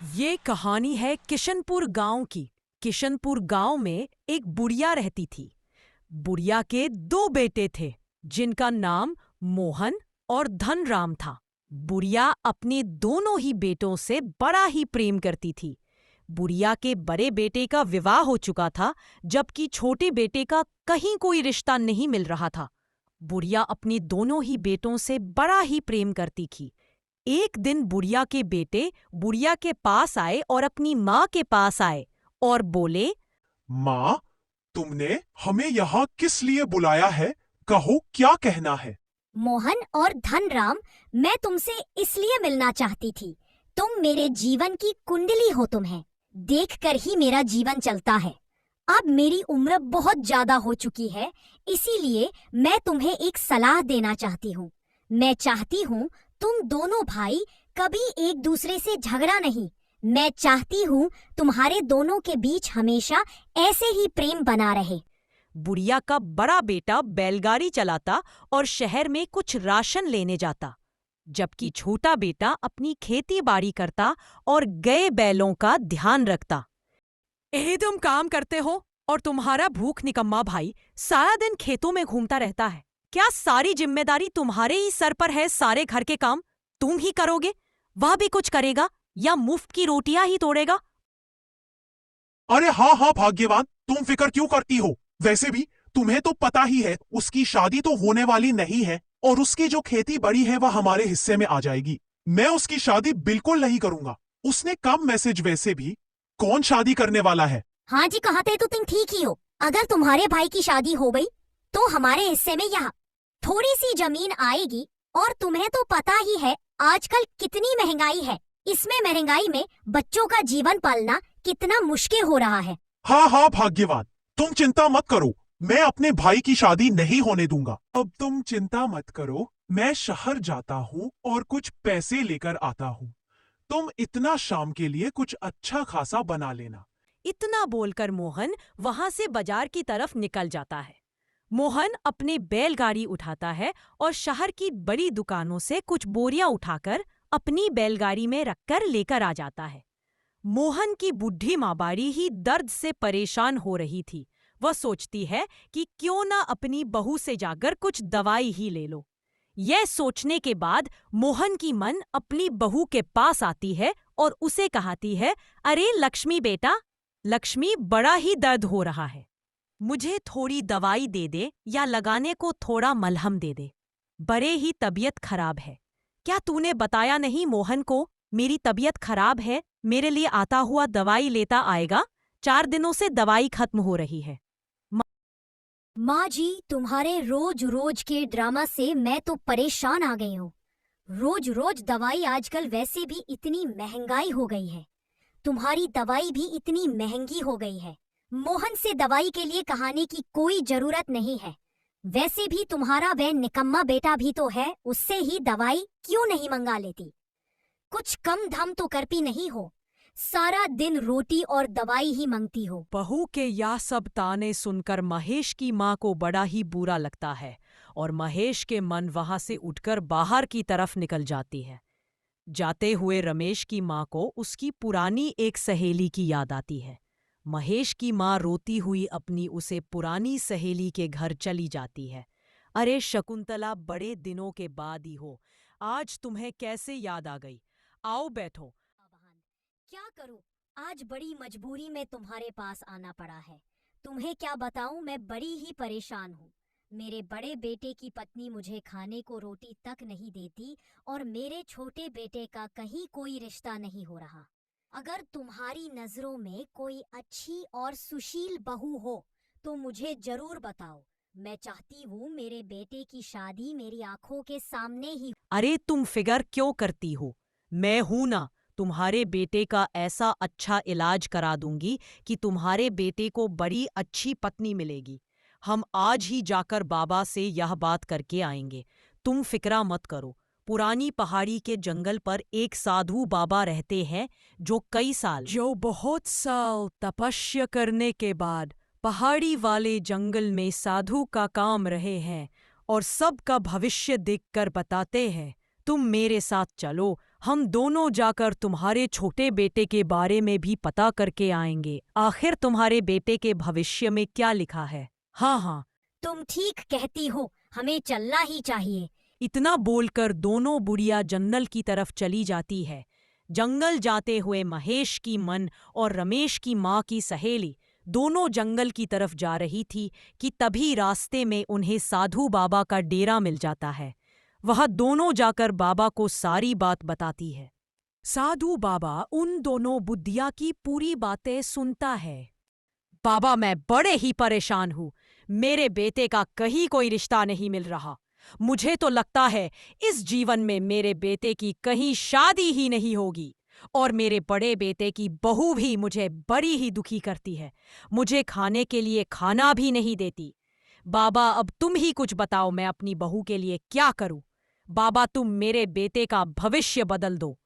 ये कहानी है किशनपुर गांव की। किशनपुर गांव में एक बुढ़िया रहती थी। बुढ़िया के दो बेटे थे जिनका नाम मोहन और धनराम था। बुढ़िया अपने दोनों ही बेटों से बड़ा ही प्रेम करती थी। बुढ़िया के बड़े बेटे का विवाह हो चुका था, जबकि छोटे बेटे का कहीं कोई रिश्ता नहीं मिल रहा था। बुढ़िया अपने दोनों ही बेटों से बड़ा ही प्रेम करती थी। एक दिन बुढ़िया के बेटे बुढ़िया के पास आए और अपनी माँ के पास आए और बोले, माँ, तुमने हमें यहाँ किस लिए बुलाया है? कहो, क्या कहना है? मोहन और धनराम, मैं तुमसे इसलिए मिलना चाहती थी। तुम मेरे जीवन की कुंडली हो तुम्हें। देखकर ही मेरा जीवन चलता है। अब मेरी उम्र बहुत ज्यादा हो चुकी है, इसीलिए मैं तुम्हें एक सलाह देना चाहती हूँ। मैं चाहती हूँ तुम दोनों भाई कभी एक दूसरे से झगड़ा नहीं। मैं चाहती हूँ तुम्हारे दोनों के बीच हमेशा ऐसे ही प्रेम बना रहे। बुढ़िया का बड़ा बेटा बैलगाड़ी चलाता और शहर में कुछ राशन लेने जाता, जबकि छोटा बेटा अपनी खेती बाड़ी करता और गए बैलों का ध्यान रखता। तुम काम करते हो और तुम्हारा भूख निकम्मा भाई सारा दिन खेतों में घूमता रहता है। क्या सारी जिम्मेदारी तुम्हारे ही सर पर है? सारे घर के काम तुम ही करोगे? वह भी कुछ करेगा या मुफ्त की रोटियां ही तोड़ेगा? अरे हाँ, भाग्यवान, तुम फिक्र क्यों करती हो? वैसे भी तुम्हें तो पता ही है, उसकी शादी तो होने वाली नहीं है और उसकी जो खेती बड़ी है वह हमारे हिस्से में आ जाएगी। मैं उसकी शादी बिल्कुल नहीं करूंगा। उसने कम मैसेज, वैसे भी कौन शादी करने वाला है? हाँ जी, कहते तो तुम ठीक ही हो। अगर तुम्हारे भाई की शादी हो गई तो हमारे हिस्से में यहाँ थोड़ी सी जमीन आएगी। और तुम्हें तो पता ही है आजकल कितनी महंगाई है। इसमें महंगाई में बच्चों का जीवन पालना कितना मुश्किल हो रहा है। हाँ, भाग्यवान, तुम चिंता मत करो। मैं अपने भाई की शादी नहीं होने दूंगा। अब तुम चिंता मत करो, मैं शहर जाता हूँ और कुछ पैसे लेकर आता हूँ। तुम इतना शाम के लिए कुछ अच्छा खासा बना लेना। इतना बोलकर मोहन वहां से बाजार की तरफ निकल जाता है। मोहन अपनी बैलगाड़ी उठाता है और शहर की बड़ी दुकानों से कुछ बोरियां उठाकर अपनी बैलगाड़ी में रखकर लेकर आ जाता है। मोहन की बुढ़ी माँ बाड़ी ही दर्द से परेशान हो रही थी। वह सोचती है कि क्यों ना अपनी बहू से जाकर कुछ दवाई ही ले लो। यह सोचने के बाद मोहन की मन अपनी बहू के पास आती है और उसे कहती है, अरे लक्ष्मी बेटा, लक्ष्मी, बड़ा ही दर्द हो रहा है। मुझे थोड़ी दवाई दे दे या लगाने को थोड़ा मलहम दे दे। बड़े ही तबीयत खराब है। क्या तूने बताया नहीं मोहन को मेरी तबीयत खराब है? मेरे लिए आता हुआ दवाई लेता आएगा। 4 दिनों से दवाई खत्म हो रही है। माँ जी, तुम्हारे रोज रोज के ड्रामा से मैं तो परेशान आ गई हूँ। रोज रोज दवाई, आजकल वैसे भी इतनी महंगाई हो गई है। तुम्हारी दवाई भी इतनी महंगी हो गई है। मोहन से दवाई के लिए कहाने की कोई जरूरत नहीं है। वैसे भी तुम्हारा वह निकम्मा बेटा भी तो है, उससे ही दवाई क्यों नहीं मंगा लेती? कुछ कम धम तो करती नहीं हो। सारा दिन रोटी और दवाई ही मांगती हो। बहू के यह सब ताने सुनकर महेश की माँ को बड़ा ही बुरा लगता है और महेश के मन वहां से उठकर बाहर की तरफ निकल जाती है। जाते हुए रमेश की माँ को उसकी पुरानी एक सहेली की याद आती है। महेश की माँ रोती हुई अपनी उसे पुरानी सहेली के घर चली जाती है। अरे शकुंतला, बड़े दिनों के बाद ही हो, आज तुम्हें कैसे याद आ गई? आओ बैठो। क्या करूं, आज बड़ी मजबूरी में तुम्हारे पास आना पड़ा है। तुम्हें क्या बताऊं, मैं बड़ी ही परेशान हूँ। मेरे बड़े बेटे की पत्नी मुझे खाने को रोटी तक नहीं देती और मेरे छोटे बेटे का कहीं कोई रिश्ता नहीं हो रहा। अगर तुम्हारी नजरों में कोई अच्छी और सुशील बहू हो तो मुझे जरूर बताओ। मैं चाहती हूँ मेरे बेटे की शादी मेरी आंखों के सामने ही। अरे तुम फिगर क्यों करती हो? मैं हूं ना, तुम्हारे बेटे का ऐसा अच्छा इलाज करा दूंगी कि तुम्हारे बेटे को बड़ी अच्छी पत्नी मिलेगी। हम आज ही जाकर बाबा से यह बात करके आएंगे। तुम फिक्रा मत करो। पुरानी पहाड़ी के जंगल पर एक साधु बाबा रहते हैं जो बहुत साल तपस्या करने के बाद पहाड़ी वाले जंगल में साधु का काम रहे हैं और सबका भविष्य देखकर बताते हैं। तुम मेरे साथ चलो, हम दोनों जाकर तुम्हारे छोटे बेटे के बारे में भी पता करके आएंगे। आखिर तुम्हारे बेटे के भविष्य में क्या लिखा है। हाँ हाँ, तुम ठीक कहती हो, हमें चलना ही चाहिए। इतना बोलकर दोनों बुढ़िया जंगल की तरफ चली जाती है। जंगल जाते हुए महेश की मन और रमेश की माँ की सहेली दोनों जंगल की तरफ जा रही थी कि तभी रास्ते में उन्हें साधु बाबा का डेरा मिल जाता है। वह दोनों जाकर बाबा को सारी बात बताती है। साधु बाबा उन दोनों बुद्धिया की पूरी बातें सुनता है। बाबा, मैं बड़े ही परेशान हूँ। मेरे बेटे का कहीं कोई रिश्ता नहीं मिल रहा। मुझे तो लगता है इस जीवन में मेरे बेटे की कहीं शादी ही नहीं होगी। और मेरे बड़े बेटे की बहू भी मुझे बड़ी ही दुखी करती है। मुझे खाने के लिए खाना भी नहीं देती। बाबा, अब तुम ही कुछ बताओ, मैं अपनी बहू के लिए क्या करूं? बाबा, तुम मेरे बेटे का भविष्य बदल दो।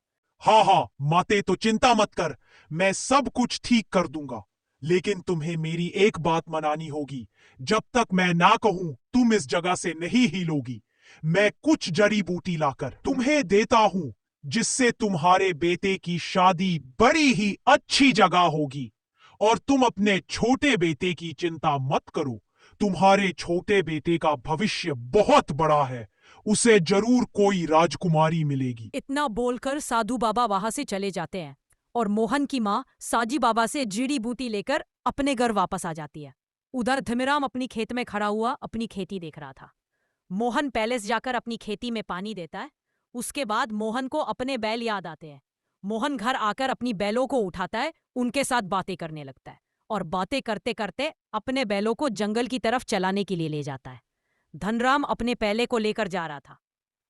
हाँ हाँ माते, तो चिंता मत कर, मैं सब कुछ ठीक कर दूंगा। लेकिन तुम्हें मेरी एक बात मनानी होगी। जब तक मैं ना कहूं तुम इस जगह से नहीं हिलोगी। मैं कुछ जड़ी बूटी लाकर तुम्हें देता हूं, जिससे तुम्हारे बेटे की शादी बड़ी ही अच्छी जगह होगी। और तुम अपने छोटे बेटे की चिंता मत करो। तुम्हारे छोटे बेटे का भविष्य बहुत बड़ा है। उसे जरूर कोई राजकुमारी मिलेगी। इतना बोलकर साधु बाबा वहां से चले जाते हैं और मोहन की माँ साजी बाबा से जड़ी बूटी लेकर अपने घर वापस आ जाती है। उधर धीमीराम अपनी खेत में खड़ा हुआ अपनी खेती देख रहा था। मोहन पैलेस जाकर अपनी खेती में पानी देता है। उसके बाद मोहन को अपने बैल याद आते हैं। मोहन घर आकर अपनी बैलों को उठाता है, उनके साथ बातें करने लगता है और बातें करते करते अपने बैलों को जंगल की तरफ चलाने के लिए ले जाता है। धनराम अपने पहले को लेकर जा रहा था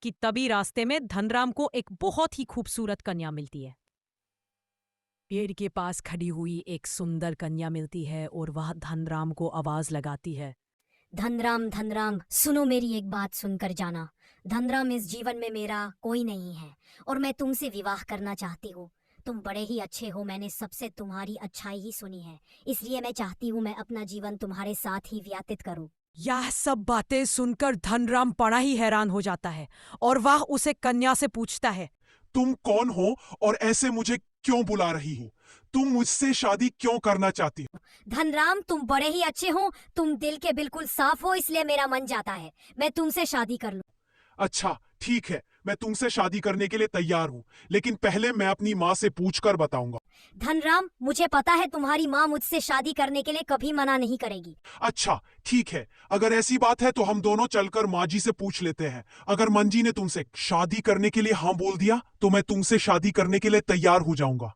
कि तभी रास्ते में धनराम को एक बहुत ही खूबसूरत कन्या मिलती है। पेड़ के पास खड़ी हुई एक सुंदर कन्या मिलती है और वह धनराम को आवाज लगाती है। धनराम, धनराम, सुनो, मेरी एक बात सुनकर जाना। धनराम, इस जीवन में मेरा कोई नहीं है और मैं तुमसे विवाह करना चाहती हूँ। तुम बड़े ही अच्छे हो, मैंने सबसे तुम्हारी अच्छाई ही सुनी है, इसलिए मैं चाहती हूँ मैं अपना जीवन तुम्हारे साथ ही व्यतीत करूँ। यह सब बातें सुनकर धनराम बड़ा ही हैरान हो जाता है और वह उसे कन्या से पूछता है, तुम कौन हो और ऐसे मुझे क्यों बुला रही हो? तुम मुझसे शादी क्यों करना चाहती हो? धनराम, तुम बड़े ही अच्छे हो, तुम दिल के बिल्कुल साफ हो, इसलिए मेरा मन जाता है मैं तुमसे शादी कर लूं। अच्छा ठीक है, मैं तुमसे शादी करने के लिए तैयार हूँ, लेकिन पहले मैं अपनी माँ से पूछकर बताऊंगा। धनराम, मुझे पता है तुम्हारी माँ मुझसे शादी करने के लिए कभी मना नहीं करेगी। अच्छा ठीक है, अगर ऐसी बात है तो हम दोनों चलकर माँ जी से पूछ लेते हैं। अगर मंजी ने तुमसे शादी करने के लिए हाँ बोल दिया तो मैं तुमसे शादी करने के लिए तैयार हो जाऊंगा।